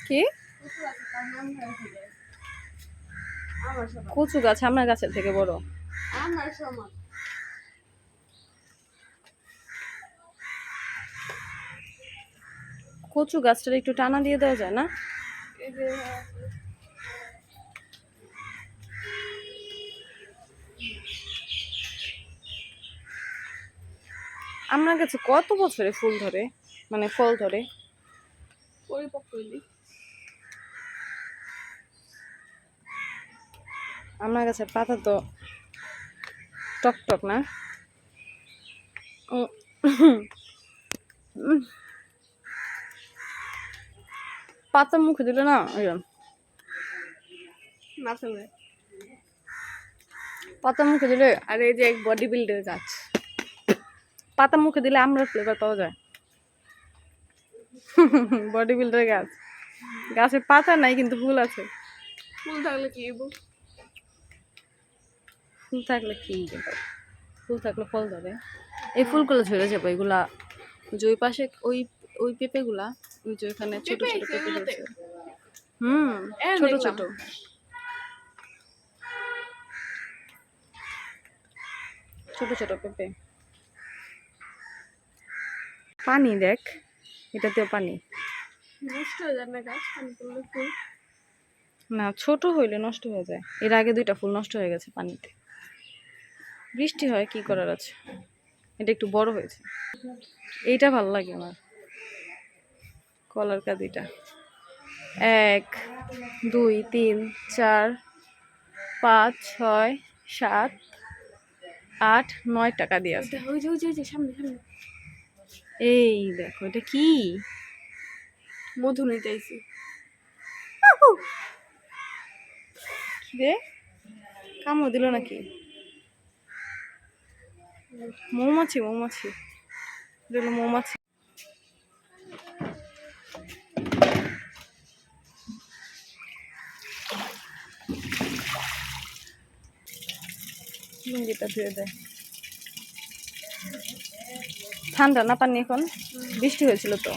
কি কচু গাছ আপনার গাছের থেকে বড়? কচু গাছটা একটু টানা দিয়ে দেওয়া যায় না? আপনার কাছে কত বছরে ফুল ধরে, মানে ফল ধরে? আপনার কাছে পাতা তো টক টক না? পাতা মুখে দিলে না পাতা মুখে দিলে, আর এই যে এক বডি বিল্ডার গাছ, পাতা মুখে দিলে আমরা ফ্লেভার পাওয়া যায়। বডি বিল্ডার গাছ, গাছে পাতা নাই কিন্তু ফুল আছে। ফুল থাকলে কি ফুল থাকলে কি ফুল থাকলে ফল ধরে। এই ফুলগুলো ঝরে যাবে, এগুলা যে ওই পাশে ওই ওই পেঁপে গুলা, ওই যে ওখানে ছোট ছোট পেঁপে ধরছে। ছোট ছোট ছোট ছোট পেঁপে। পানি দেখ, এটাতেও পানি। নষ্ট হয়ে যায় না গাছ পানি পড়লে ফুল? না, ছোট হইলে নষ্ট হয়ে যায়। এর আগে 2টা ফুল নষ্ট হয়ে গেছে পানিতে। বৃষ্টি হয়, কি করার আছে। এটা একটু বড় হয়েছে। এইটা ভালো লাগে আমার, কলার কাঁদিটা। 1 2 3 4 5 6 7 8 9 টাকা দিয়ে আছে। ওই যে সামনে সামনে। এই দেখো, এটা কি? মধু নিতে আইছি। রে, কামড় দিল নাকি? মৌমাছি মৌমাছি, এটা হলো মৌমাছি। লুঙ্গিটা ধুয়ে দেয়। ঠান্ডা না পানি এখন? বৃষ্টি হয়েছিল তো,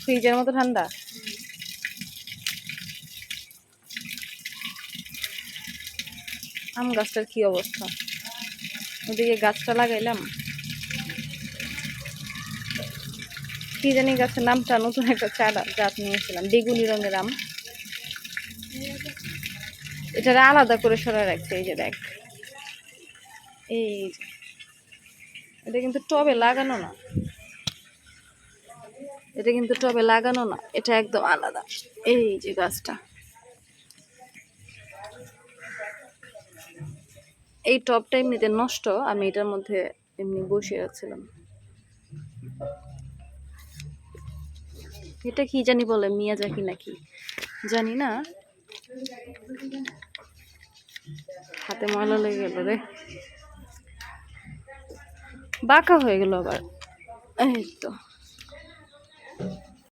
ফ্রিজের মতো ঠান্ডা। আম গাছটার কি অবস্থা? ওদিকে গাছটা লাগাইলাম, কি জানি গাছের নামটা, নতুন একটা চারা গাছ নিয়েছিলাম, বেগুনি রঙের আম। এটারে আলাদা করে সরাই রাখছে। এই যে দেখ, এই যে এটা কিন্তু টবে লাগানো না, এটা কিন্তু টবে লাগানো না, এটা একদম আলাদা। এই যে গাছটা, এই টবটা এমনিতে নষ্ট, আমি এটার মধ্যে এমনি বসিয়ে রাখছিলাম। এটা কি জানি বলে, মিয়াজাকি নাকি জানি না। হাতে ময়লা লেগে গেল রে, বাঁকা হয়ে গেল আবার। এই তো